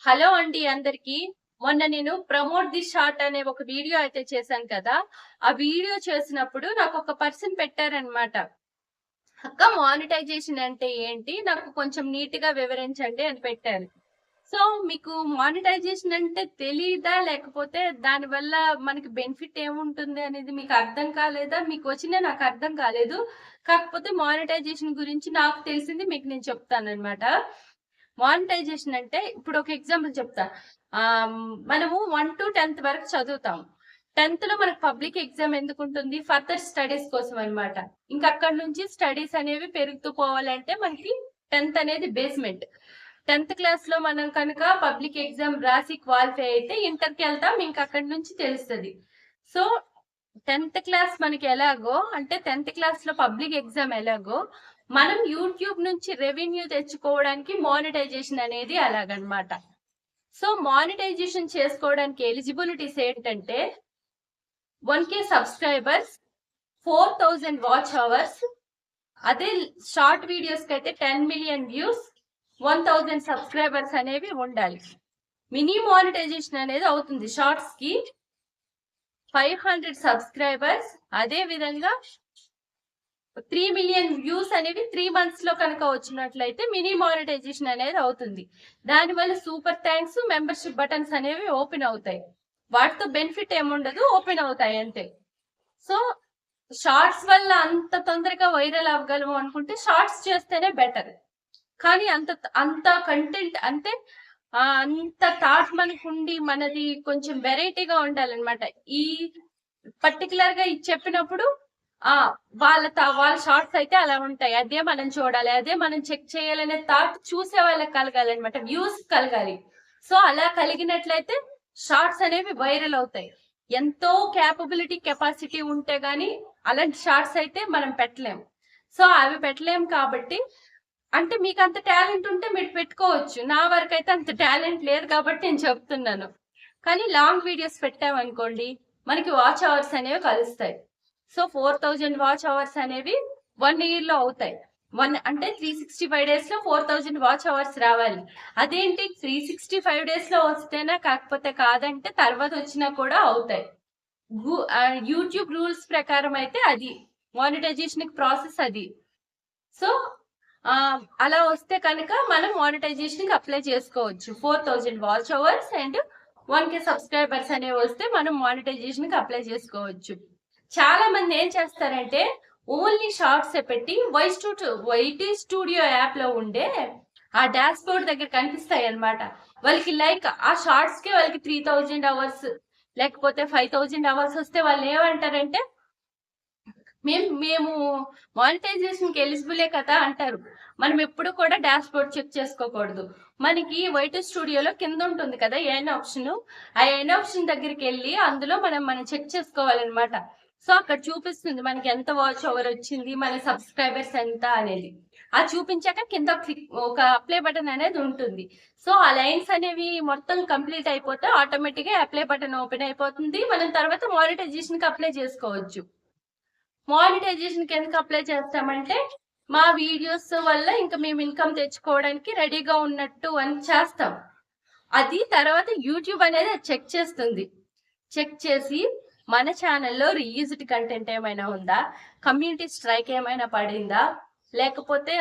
Hello అండి అందరికి. మొన్న నేను ప్రమోట్ ది షార్ట్ అనే ఒక వీడియో అయితే చేశాను కదా. ఆ వీడియో చేసినప్పుడు నాకు ఒక పర్సన్ పెట్టారనమాట. అక్క, మానిటైజేషన్ అంటే ఏంటి, నాకు కొంచెం నీట్ గా వివరించండి అని పెట్టారు. సో మీకు మానిటైజేషన్ అంటే తెలీదా, లేకపోతే దాని వల్ల మనకి బెనిఫిట్ ఏముంటుంది అనేది మీకు అర్థం కాలేదా? మీకు వచ్చినా నాకు అర్థం కాలేదు. కాకపోతే మానిటైజేషన్ గురించి నాకు తెలిసింది మీకు నేను చెప్తాను అనమాట. మానిటైజేషన్ అంటే ఇప్పుడు ఒక ఎగ్జాంపుల్ చెప్తా. మనము 1 to 10th వరకు చదువుతాం. 10th లో మనకు పబ్లిక్ ఎగ్జామ్ ఎందుకు ఉంటుంది? ఫర్దర్ స్టడీస్ కోసం అనమాట. ఇంకా అక్కడ నుంచి స్టడీస్ అనేవి పెరుగుతూ పోవాలంటే మనకి 10th అనేది బేస్మెంట్. 10th క్లాస్ లో మనం కనుక పబ్లిక్ ఎగ్జామ్ రాసి క్వాలిఫై అయితే ఇంటర్కి వెళ్తాం. ఇంకా అక్కడి నుంచి తెలుస్తుంది. సో 10th క్లాస్ మనకి ఎలాగో, అంటే 10th క్లాస్ లో పబ్లిక్ ఎగ్జామ్ ఎలాగో, మనం యూట్యూబ్ నుంచి రెవెన్యూ తెచ్చుకోవడానికి మానిటైజేషన్ అనేది అలాగనమాట. సో మానిటైజేషన్ చేసుకోవడానికి ఎలిజిబిలిటీస్ ఏంటంటే 1K సబ్స్క్రైబర్స్, 4000 వాచ్ అవర్స్, అదే షార్ట్ వీడియోస్ కి అయితే 10 million వ్యూస్, 1000 సబ్స్క్రైబర్స్ అనేవి ఉండాలి. మినీ మానిటైజేషన్ అనేది అవుతుంది షార్ట్స్ కి 500 సబ్స్క్రైబర్స్, అదే విధంగా 3 million వ్యూస్ అనేవి 3 months లో కనుక వచ్చినట్లయితే మినీ మానిటైజేషన్ అనేది అవుతుంది. దానివల్ల సూపర్ థ్యాంక్స్, మెంబర్షిప్ బటన్స్ అనేవి ఓపెన్ అవుతాయి. వాటితో బెనిఫిట్ ఏముండదు, ఓపెన్ అవుతాయి అంతే. సో షార్ట్స్ వల్ల అంత తొందరగా వైరల్ అవ్వగలము అనుకుంటే షార్ట్స్ చేస్తేనే బెటర్. కానీ అంత కంటెంట్ అంటే అంత థాట్ మనకుండి మనది కొంచెం వెరైటీగా ఉండాలన్నమాట. ఈ పర్టికులర్ గా ఇది చెప్పినప్పుడు వాళ్ళ షార్ట్స్ అయితే అలా ఉంటాయి, అదే మనం చూడాలి, అదే మనం చెక్ చేయాలనే థాట్ చూసే వాళ్ళకి కలగాలి అనమాట, వ్యూస్ కలగాలి. సో అలా కలిగినట్లయితే షార్ట్స్ అనేవి వైరల్ అవుతాయి. ఎంతో క్యాపబిలిటీ కెపాసిటీ ఉంటే గానీ అలాంటి షార్ట్స్ అయితే మనం పెట్టలేం. సో అవి పెట్టలేం కాబట్టి, అంటే మీకు అంత టాలెంట్ ఉంటే మీరు పెట్టుకోవచ్చు. నా వరకు అయితే అంత టాలెంట్ లేదు కాబట్టి నేను చెప్తున్నాను. కానీ లాంగ్ వీడియోస్ పెట్టామనుకోండి, మనకి వాచ్ అవర్స్ అనేవి కలుస్తాయి. సో 4000 వాచ్ అవర్స్ అనేవి 1 year లో అవుతాయి. అంటే 365 days లో 4000 వాచ్ అవర్స్ రావాలి. అదేంటి 365 days లో వస్తేనా, కాకపోతే కాదంటే తర్వాత వచ్చినా కూడా అవుతాయి. యూట్యూబ్ రూల్స్ ప్రకారం అయితే అది మానిటైజేషన్ ప్రాసెస్ అది. సో అలా వస్తే కనుక మనం మానిటైజేషన్ కి అప్లై చేసుకోవచ్చు. 4000 watch hours and 1K subscribers అనేవి వస్తే మనం మానిటైజేషన్ కి అప్లై చేసుకోవచ్చు. చాలా మంది ఏం చేస్తారంటే ఓన్లీ షార్ట్స్ పెట్టి వైటీ స్టూడియో యాప్ లో ఉండే ఆ డాష్ బోర్డ్ దగ్గర కనిపిస్తాయి అనమాట. వాళ్ళకి లైక్ ఆ షార్ట్స్ కి వాళ్ళకి 3000 అవర్స్ లేకపోతే 5000 అవర్స్ వస్తే వాళ్ళు ఏమంటారంటే మేము మానిటైజేషన్ కి ఎలిజిబులే కదా అంటారు. మనం ఎప్పుడు కూడా డాష్ బోర్డ్ చెక్ చేసుకోకూడదు. మనకి వైట్ స్టూడియోలో కింద ఉంటుంది కదా ఎన్ ఆప్షన్, ఆ ఎన్ ఆప్షన్ దగ్గరికి వెళ్ళి అందులో మనం చెక్ చేసుకోవాలన్నమాట. సో అక్కడ చూపిస్తుంది మనకి ఎంత వాచ్ అవర్ వచ్చింది, మన సబ్స్క్రైబర్స్ ఎంత అనేది. ఆ చూపించాక కింద ఒక అప్లై బటన్ అనేది ఉంటుంది. సో ఆ లైన్స్ అనేవి మొత్తం కంప్లీట్ అయిపోతే ఆటోమేటిక్ గా అప్లై బటన్ ఓపెన్ అయిపోతుంది. మనం తర్వాత మానిటైజేషన్ కి అప్లై చేసుకోవచ్చు. మానిటైజేషన్ కి ఎందుకు అప్లై చేస్తామంటే మా వీడియోస్ వల్ల ఇంకా మేము ఇన్కమ్ తెచ్చుకోవడానికి రెడీగా ఉన్నట్టు అని చేస్తాం. అది తర్వాత యూట్యూబ్ అనేది చెక్ చేస్తుంది. చెక్ చేసి మన ఛానల్లో రీయూజ్డ్ కంటెంట్ ఏమైనా ఉందా, కమ్యూనిటీ స్ట్రైక్ ఏమైనా పడిందా, లేకపోతే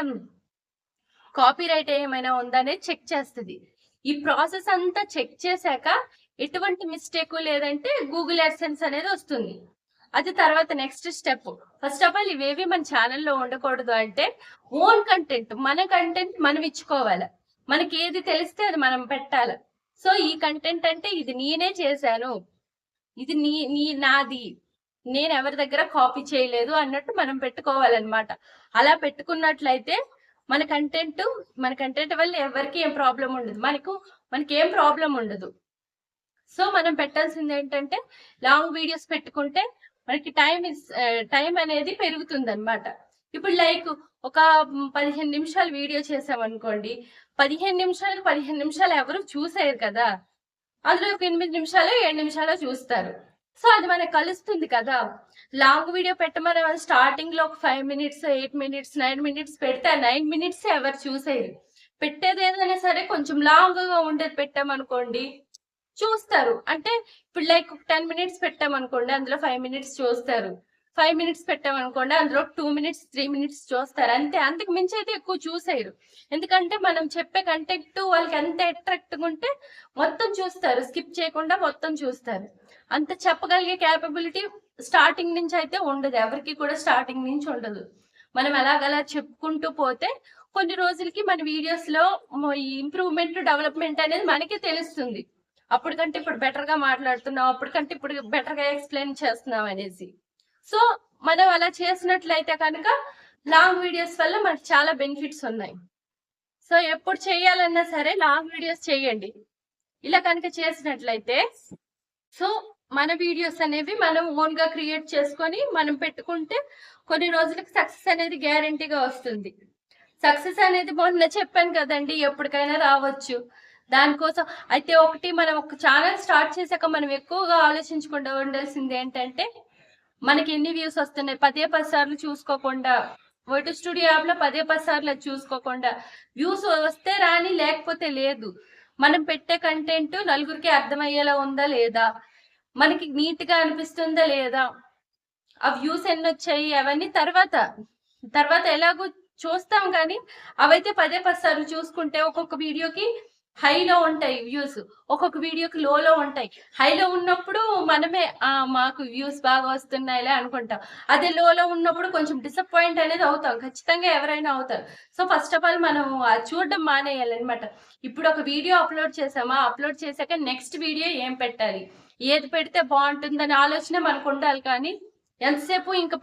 కాపీరైట్ ఏమైనా ఉందా అనేది చెక్ చేస్తుంది. ఈ ప్రాసెస్ అంతా చెక్ చేశాక ఎటువంటి మిస్టేక్ లేదంటే గూగుల్ అడ్సెన్స్ అనేది వస్తుంది. అది తర్వాత next step. First of all ఇవేవి మన ఛానల్లో ఉండకూడదు అంటే ఓన్ కంటెంట్, మన కంటెంట్ మనం ఇచ్చుకోవాలి. మనకి ఏది తెలిస్తే అది మనం పెట్టాలి. సో ఈ కంటెంట్ అంటే ఇది నేనే చేశాను, ఇది నాది, నేను ఎవరి దగ్గర కాపీ చేయలేదు అన్నట్టు మనం పెట్టుకోవాలన్నమాట. అలా పెట్టుకున్నట్లయితే మన కంటెంట్ వల్ల ఎవరికి ఏం ప్రాబ్లం ఉండదు, మనకి ఏం ప్రాబ్లం ఉండదు. సో మనం పెట్టాల్సింది ఏంటంటే లాంగ్ వీడియోస్ పెట్టుకుంటే మనకి టైం అనేది పెరుగుతుంది అనమాట. ఇప్పుడు లైక్ ఒక 15 నిమిషాలు వీడియో చేసామనుకోండి, 15 నిమిషాలు ఎవరు చూసేరు కదా, అందులో ఒక 8 నిమిషాలు 7 నిమిషాలు చూస్తారు. సో అది మనకు కలుస్తుంది కదా. లాంగ్ వీడియో పెట్టమని స్టార్టింగ్ లో ఒక 5 minutes 8 minutes 9 minutes పెడితే 9 minutes ఎవరు చూసేరు. పెట్టేది ఏదైనా సరే కొంచెం లాంగ్ గా ఉండేది పెట్టామనుకోండి చూస్తారు. అంటే ఇప్పుడు లైక్ 10 మినిట్స్ పెట్టామనుకోండి అందులో 5 మినిట్స్ చూస్తారు. 5 మినిట్స్ పెట్టామనుకోండి అందులో 2 మినిట్స్ 3 మినిట్స్ చూస్తారు. అంతే, అంతకు మించి అయితే ఎక్కువ చూసేయరు. ఎందుకంటే మనం చెప్పే కంటెంట్ వాళ్ళకి ఎంత అట్రాక్ట్ గా ఉంటే మొత్తం చూస్తారు, స్కిప్ చేయకుండా మొత్తం చూస్తారు. అంత చెప్పగలిగే క్యాపబిలిటీ స్టార్టింగ్ నుంచి అయితే ఉండదు, ఎవరికి కూడా స్టార్టింగ్ నుంచి ఉండదు. మనం ఎలాగలా చెప్పుకుంటూ పోతే కొన్ని రోజులకి మన వీడియోస్ లో ఇంప్రూవ్మెంట్ డెవలప్మెంట్ అనేది మనకి తెలుస్తుంది. అప్పటికంటే ఇప్పుడు బెటర్ గా మాట్లాడుతున్నాం, అప్పటికంటే ఇప్పుడు బెటర్ గా ఎక్స్ప్లెయిన్ చేస్తున్నాం అనేసి. సో మనం అలా చేసినట్లయితే కనుక లాంగ్ వీడియోస్ వల్ల మనకి చాలా బెనిఫిట్స్ ఉన్నాయి. సో ఎప్పుడు చేయాలన్నా సరే లాంగ్ వీడియోస్ చేయండి. ఇలా కనుక చేసినట్లయితే సో మన వీడియోస్ అనేవి మనం ఓన్ గా క్రియేట్ చేసుకొని మనం పెట్టుకుంటే కొన్ని రోజులకి సక్సెస్ అనేది గ్యారంటీగా వస్తుంది. సక్సెస్ అనేది మొన్న చెప్పాను కదండి, ఎప్పటికైనా రావచ్చు. దానికోసం అయితే ఒకటి మనం ఒక ఛానల్ స్టార్ట్ చేశాక మనం ఎక్కువగా ఆలోచించకుండా ఉండాల్సింది ఏంటంటే మనకి ఎన్ని వ్యూస్ వస్తున్నాయి 10 సార్లు చూసుకోకుండా, ఓటు స్టూడియో యాప్ లో 10 సార్లు అది చూసుకోకుండా వ్యూస్ వస్తే రాని లేకపోతే లేదు. మనం పెట్టే కంటెంట్ నలుగురికి అర్థమయ్యేలా ఉందా లేదా, మనకి నీట్ గా అనిపిస్తుందా లేదా, ఆ వ్యూస్ ఎన్ని వచ్చాయి అవన్నీ తర్వాత తర్వాత ఎలాగో చూస్తాం. కానీ అవైతే 10 సార్లు చూసుకుంటే ఒక్కొక్క వీడియోకి హైలో ఉంటాయి వ్యూస్, ఒక్కొక్క వీడియోకి లోలో ఉంటాయి. హైలో ఉన్నప్పుడు మనమే మాకు వ్యూస్ బాగా వస్తున్నాయిలే అనుకుంటాం. అదే లోలో ఉన్నప్పుడు కొంచెం డిసప్పాయింట్ అనేది అవుతాం, ఖచ్చితంగా ఎవరైనా అవుతారు. సో ఫస్ట్ ఆఫ్ ఆల్ మనం చూడడం మానేయాలన్నమాట. ఇప్పుడు ఒక వీడియో అప్లోడ్ చేసామా, అప్లోడ్ చేశాక నెక్స్ట్ వీడియో ఏం పెట్టాలి, ఏది పెడితే బాగుంటుందనే ఆలోచన మనకు ఉండాలి. కానీ ఎంతసేపు ఇంకా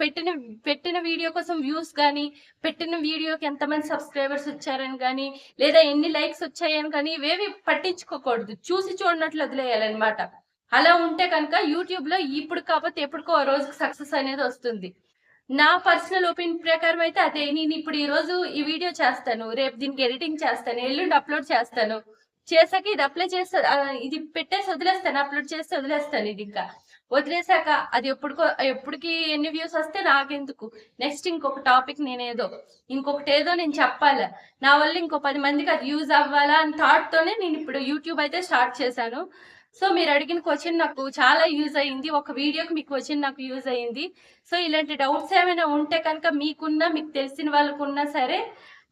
పెట్టిన వీడియో కోసం వ్యూస్ కానీ, పెట్టిన వీడియోకి ఎంతమంది సబ్స్క్రైబర్స్ వచ్చారని కానీ, లేదా ఎన్ని లైక్స్ వచ్చాయని కానీ ఇవేవి పట్టించుకోకూడదు, చూసి చూడనట్లు వదిలేయాలన్నమాట. అలా ఉంటే కనుక యూట్యూబ్ లో ఇప్పుడు కాకపోతే ఎప్పటికో ఆ రోజుకి సక్సెస్ అనేది వస్తుంది. నా పర్సనల్ ఒపీనియన్ ప్రకారం అయితే అదే. నేను ఇప్పుడు ఈ రోజు ఈ వీడియో చేస్తాను, రేపు దీనికి ఎడిటింగ్ చేస్తాను, ఎల్లుండి అప్లోడ్ చేస్తాను, చేశాక ఇది అప్లై చేస్తా, ఇది పెట్టేసి వదిలేస్తాను, అప్లోడ్ చేసి వదిలేస్తాను. ఇది ఇంకా వదిలేసాక అది ఎప్పటికి ఎన్ని వ్యూస్ వస్తే నాకెందుకు, నెక్స్ట్ ఇంకొక టాపిక్ ఇంకొకటి ఏదో నేను చెప్పాలా, నా వల్ల ఇంకో 10 మందికి అది యూజ్ అవ్వాలా అని థాట్ తోనే నేను ఇప్పుడు యూట్యూబ్ అయితే స్టార్ట్ చేశాను. సో మీరు అడిగిన క్వశ్చన్ నాకు చాలా యూజ్ అయింది, ఒక వీడియోకి మీ క్వశ్చన్ నాకు యూజ్ అయింది. సో ఇలాంటి డౌట్స్ ఏమైనా ఉంటే కనుక మీకు తెలిసిన వాళ్ళకున్నా సరే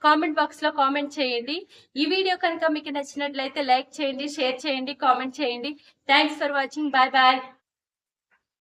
కామెంట్ బాక్స్ లో కామెంట్ చేయండి. ఈ వీడియో కనుక మీకు నచ్చినట్లయితే లైక్ చేయండి, షేర్ చేయండి, కామెంట్ చేయండి. Thanks for watching. Bye bye.